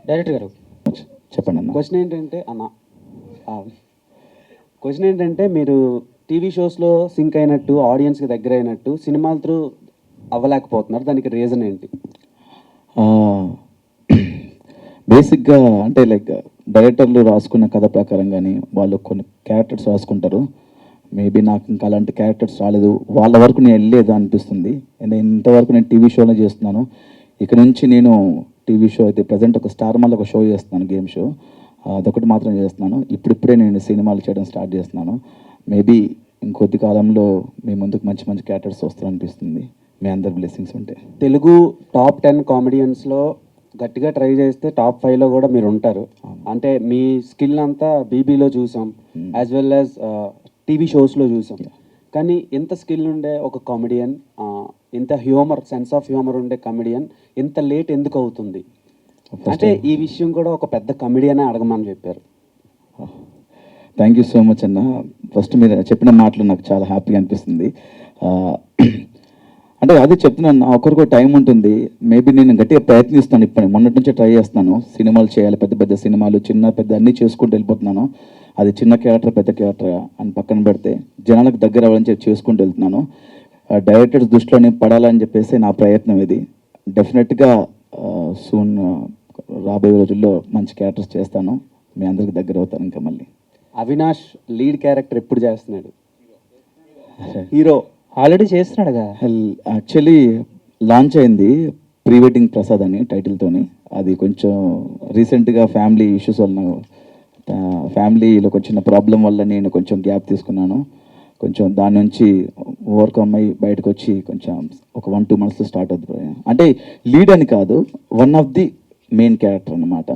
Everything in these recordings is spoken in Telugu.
డైరెక్టర్ గారు చెప్పండి అన్న. క్వశ్చన్ ఏంటంటే మీరు టీవీ షోస్లో సింక్ అయినట్టు ఆడియన్స్కి దగ్గర అయినట్టు సినిమాల త్రూ అవ్వలేకపోతున్నారు, దానికి రీజన్ ఏంటి? బేసిక్గా అంటే లైక్ డైరెక్టర్లు రాసుకున్న కథ ప్రకారం కానీ వాళ్ళు కొన్ని క్యారెక్టర్స్ రాసుకుంటారు. మేబీ నాకు ఇంకా అలాంటి క్యారెక్టర్స్ రాలేదు, వాళ్ళ వరకు నేను వెళ్ళలేదు అనిపిస్తుంది. ఇంతవరకు నేను టీవీ షోనే చేస్తున్నాను. ఇక్కడ నుంచి నేను టీవీ షో అయితే ప్రజెంట్ ఒక స్టార్ మాల్ ఒక షో చేస్తున్నాను, గేమ్ షో, అదొకటి మాత్రం చేస్తున్నాను. ఇప్పుడిప్పుడే నేను సినిమాలు చేయడం స్టార్ట్ చేస్తున్నాను. మేబీ ఇంకొద్ది కాలంలో మీ ముందుకు మంచి మంచి క్యారెక్టర్స్ వస్తారనిపిస్తుంది, మీ అందరి బ్లెస్సింగ్స్ ఉంటే. తెలుగు టాప్ 10 కామెడియన్స్లో గట్టిగా ట్రై చేస్తే టాప్ 5లో కూడా మీరు ఉంటారు. అంటే మీ స్కిల్ అంతా బీబీలో చూసాం, యాజ్ వెల్ యాజ్ టీవీ షోస్లో చూసాం. కానీ ఇంత స్కిల్ ఉండే ఒక కామెడియన్, ఇంత హ్యూమర్, సెన్స్ ఆఫ్ హ్యూమర్ ఉండే కామెడియన్ ఇంత లేట్ ఎందుకు అవుతుంది? అంటే ఈ విషయం కూడా ఒక పెద్ద కామెడియనే అడగమని చెప్పారు. థ్యాంక్ యూ సో మచ్ అన్న. ఫస్ట్ మీరు చెప్పిన మాటలు నాకు చాలా హ్యాపీగా అనిపిస్తుంది. అంటే అదే చెప్తున్నాను, ఒకరికి టైం ఉంటుంది. మేబీ నేను గట్టిగా ప్రయత్నిస్తాను, ఇప్పుడు మొన్నటి నుంచే ట్రై చేస్తాను. సినిమాలు చేయాలి, పెద్ద పెద్ద సినిమాలు, చిన్న పెద్ద అన్నీ చేసుకుంటూ వెళ్ళిపోతున్నాను. అది చిన్న క్యారెక్టర్ పెద్ద క్యారెక్టర్ అని పక్కన పెడితే జనాలకు దగ్గర అవ్వాలని చెప్పి చేసుకుంటూ వెళ్తున్నాను. డైరెక్టర్స్ దృష్టిలోనే పడాలని చెప్పేసి నా ప్రయత్నం ఇది. డెఫినెట్గా సూన్ రాబోయే రోజుల్లో మంచి క్యారెక్టర్స్ చేస్తాను, మీ అందరికి దగ్గర అవుతాను. ఇంకా మళ్ళీ అవినాష్ లీడ్ క్యారెక్టర్ ఎప్పుడు చేస్తున్నాడు? హీరో ఆల్రెడీ చేస్తున్నాడు కదా. యాక్చువల్లీ లాంచ్ అయింది ప్రీ వెడ్డింగ్ ప్రసాద్ అని టైటిల్తోని. అది కొంచెం రీసెంట్గా ఫ్యామిలీ ఇష్యూస్ వల్ల, ఫ్యామిలీలో కొంచెం ప్రాబ్లం వల్ల నేను కొంచెం గ్యాప్ తీసుకున్నాను. కొంచెం దాని నుంచి ఓవర్కమ్ అయ్యి బయటకు వచ్చి కొంచెం ఒక 1-2 months స్టార్ట్ అవుతుంది. అంటే లీడ్ అని కాదు, one of the main character అన్నమాట.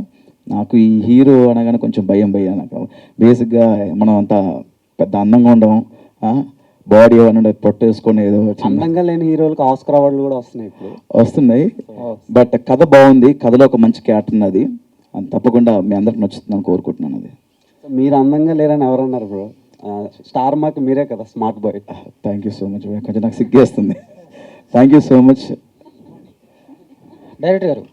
నాకు ఈ హీరో అనగానే కొంచెం భయం నాకు. బేసిక్గా మనం అంతా పెద్ద అందంగా ఉండడం, బాడీ ఏమన్నా పొట్టేసుకొని ఏదో అందంగా లేని హీరోలకు ఆస్కార్ అవార్డులు కూడా వస్తున్నాయి. బట్ కథ బాగుంది, కథలో ఒక మంచి క్యారెక్టర్ ఉన్నది, తప్పకుండా మీ అందరికి నచ్చుతుందని కోరుకుంటున్నాను. అది మీరు అందంగా లేరని ఎవరన్నారు బ్రో? స్టార్ మాకు మీరే కదా smart boy. Thank you so much. కొంచెం నాకు సిగ్గేస్తుంది. Thank you so much director గారు.